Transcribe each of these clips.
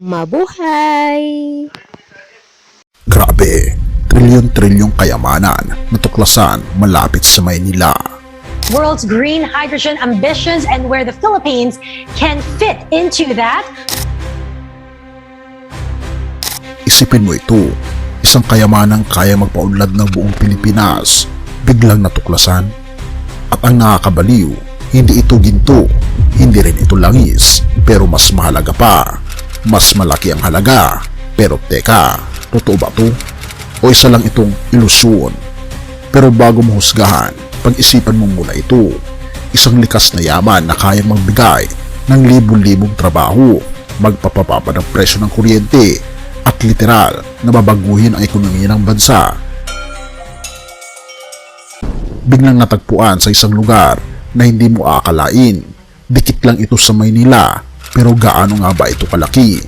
Mabuhay! Grabe, trilyon-trilyong kayamanan na tuklasan malapit sa Maynila. World's green hydrogen ambitions and where the Philippines can fit into that. Isipin mo ito, isang kayamanang kaya magpaunlad ng buong Pilipinas, biglang natuklasan. At ang nakakabaliw, hindi ito ginto, hindi rin ito langis, pero mas mahalaga pa. Mas malaki ang halaga. Pero teka, totoo ba ito? O isa lang itong ilusyon? Pero bago mo husgahan, pag-isipan mo muna ito. Isang likas na yaman na kayang magbigay ng libu-libong trabaho, magpapababa ng presyo ng kuryente, at literal na babaguhin ang ekonomiya ng bansa. Biglang natagpuan sa isang lugar na hindi mo aakalain. Dikit lang ito sa Maynila, pero gaano nga ba ito kalaki?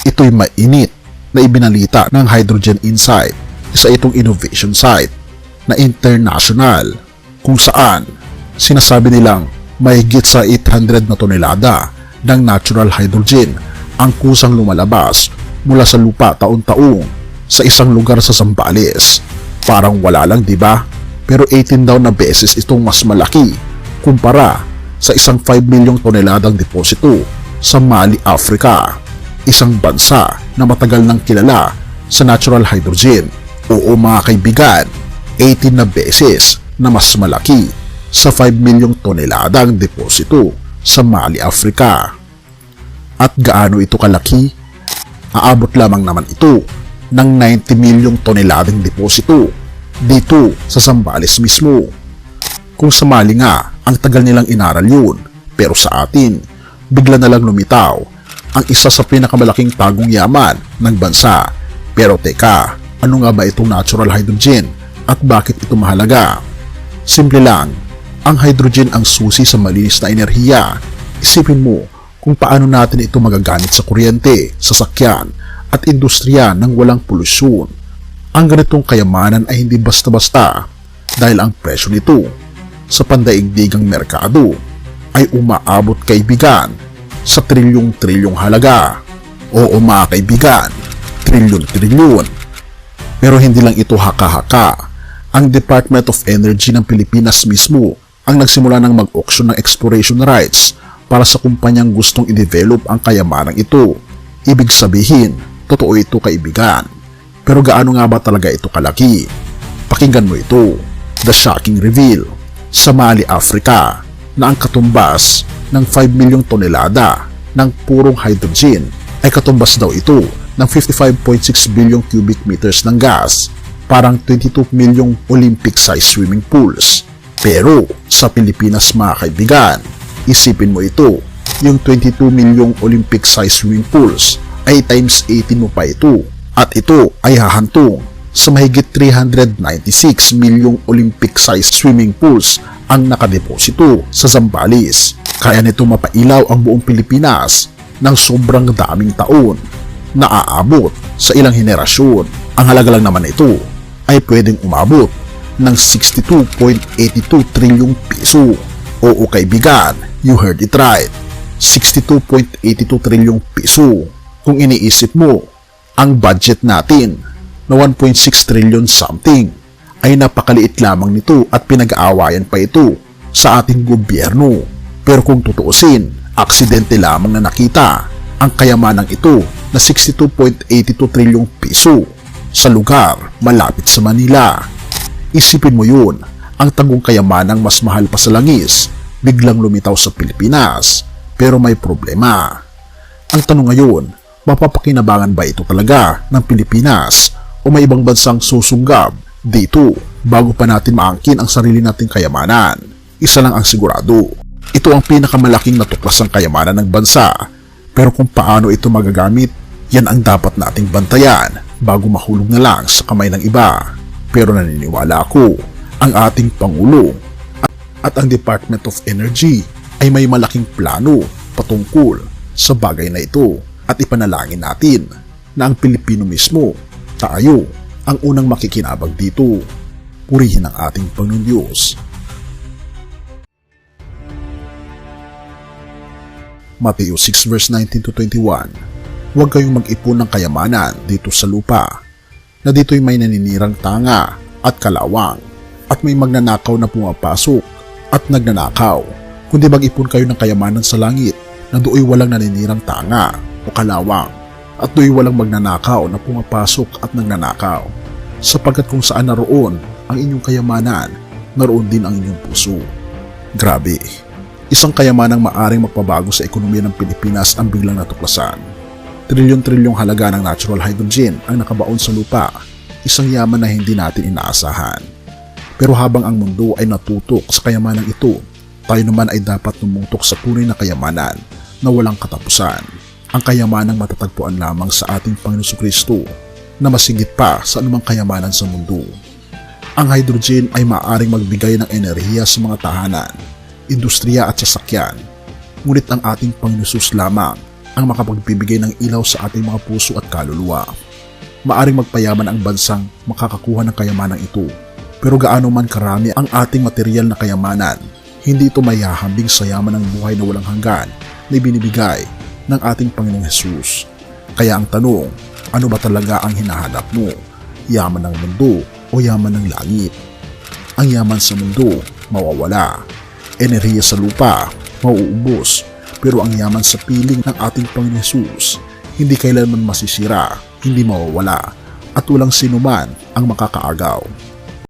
Ito'y mainit na ibinalita ng Hydrogen Insight, isa itong innovation site na international kung saan sinasabi nilang mahigit sa 800 na tonelada ng natural hydrogen ang kusang lumalabas mula sa lupa taon-taong sa isang lugar sa Zambales. Parang wala lang, di ba? Pero 18 daw na beses itong mas malaki kumpara sa isang 5 milyong toneladang deposito sa Mali, Africa. Isang bansa na matagal nang kilala sa natural hydrogen. Oo mga kaibigan, 18 na beses na mas malaki sa 5 milyong toneladang deposito sa Mali, Africa. At gaano ito kalaki? Aabot lamang naman ito ng 90 milyong toneladang deposito dito sa Zambales mismo. Kung sa Mali nga, ang tagal nilang inaral yun, pero sa atin, bigla na lang lumitaw ang isa sa pinakamalaking tagong yaman ng bansa. Pero teka, ano nga ba itong natural hydrogen at bakit ito mahalaga? Simple lang, ang hydrogen ang susi sa malinis na enerhiya. Isipin mo kung paano natin ito magagamit sa kuryente, sasakyan at industriya ng walang polusyon. Ang ganitong kayamanan ay hindi basta-basta dahil ang presyo nito sa pandaigdigang merkado ay umaabot, kaibigan, sa trilyong-trilyong halaga. Oo mga kaibigan, trilyon-trilyon. Pero hindi lang ito haka-haka. Ang Department of Energy ng Pilipinas mismo ang nagsimula ng mag-auction ng exploration rights para sa kumpanyang gustong i-develop ang kayamanang ito. Ibig sabihin, totoo ito, kaibigan. Pero gaano nga ba talaga ito kalaki? Pakinggan mo ito. The shocking reveal. Sa Mali, Africa, na ang katumbas ng 5 milyong tonelada ng purong hydrogen ay katumbas daw ito ng 55.6 billion cubic meters ng gas, parang 22 milyong Olympic-sized swimming pools. Pero sa Pilipinas mga kaibigan, isipin mo ito, yung 22 milyong Olympic-sized swimming pools ay times 18 mo pa ito, at ito ay hahantong sa mahigit 396 milyong Olympic-sized swimming pools ang nakadeposito sa Zambales. Kaya nito mapailaw ang buong Pilipinas ng sobrang daming taon na aabot sa ilang henerasyon. Ang halaga lang naman ito ay pwedeng umabot ng 62.82 trilyong piso. Oo kaibigan, you heard it right. 62.82 trilyong piso. Kung iniisip mo, ang budget natin na 1.6 trillion something ay napakaliit lamang nito at pinag-aawayan pa ito sa ating gobyerno. Pero kung tutuusin, aksidente lamang na nakita ang kayamanang ito na 62.82 trilyong piso sa lugar malapit sa Manila. Isipin mo yun, ang tagong kayamanang mas mahal pa sa langis, biglang lumitaw sa Pilipinas. Pero may problema. Ang tanong ngayon, mapapakinabangan ba ito talaga ng Pilipinas o may ibang bansang susunggab dito bago pa natin maangkin ang sarili nating kayamanan? Isa lang ang sigurado, ito ang pinakamalaking natuklasang kayamanan ng bansa. Pero kung paano ito magagamit, yan ang dapat nating bantayan bago mahulog na lang sa kamay ng iba. Pero naniniwala ako, ang ating Pangulo at ang Department of Energy ay may malaking plano patungkol sa bagay na ito. At ipanalangin natin na ang Pilipino mismo, tayo, ang unang makikinabang dito. Purihin ang ating Panginoon Diyos. Mateo 6 verse 19 to 21. Huwag kayong mag-ipon ng kayamanan dito sa lupa, na dito'y may naninirang tanga at kalawang, at may magnanakaw na pumapasok at nagnanakaw. Kundi mag-ipon kayo ng kayamanan sa langit, na do'y walang naninirang tanga o kalawang, at do'y walang magnanakaw na pumapasok at nagnanakaw. Sapagkat kung saan naroon ang inyong kayamanan, naroon din ang inyong puso. Grabe, isang kayamanang maaring magpabago sa ekonomiya ng Pilipinas ang biglang natuklasan. Trilyon-trilyong halaga ng natural hydrogen ang nakabaon sa lupa, isang yaman na hindi natin inaasahan. Pero habang ang mundo ay natutok sa kayamanang ito, tayo naman ay dapat tumutok sa tunay na kayamanan na walang katapusan. Ang kayamanang matatagpuan lamang sa ating Panginoon Jesucristo na masigit pa sa anumang kayamanan sa mundo. Ang hydrogen ay maaaring magbigay ng enerhiya sa mga tahanan, industriya at sasakyan. Ngunit ang ating Panginoon Jesus lamang ang makapagbibigay ng ilaw sa ating mga puso at kaluluwa. Maaring magpayaman ang bansang makakakuha ng kayamanang ito, pero gaano man karami ang ating material na kayamanan, hindi ito mayahambing sa yaman ng buhay na walang hanggan na ibinibigay ng ating Panginoong Jesus. Kaya ang tanong, ano ba talaga ang hinahanap mo? Yaman ng mundo o yaman ng langit? Ang yaman sa mundo, mawawala. Enerhiya sa lupa, mauubos. Pero ang yaman sa piling ng ating Panginoon Jesus, hindi kailanman masisira, hindi mawawala, at walang sinuman ang makakaagaw.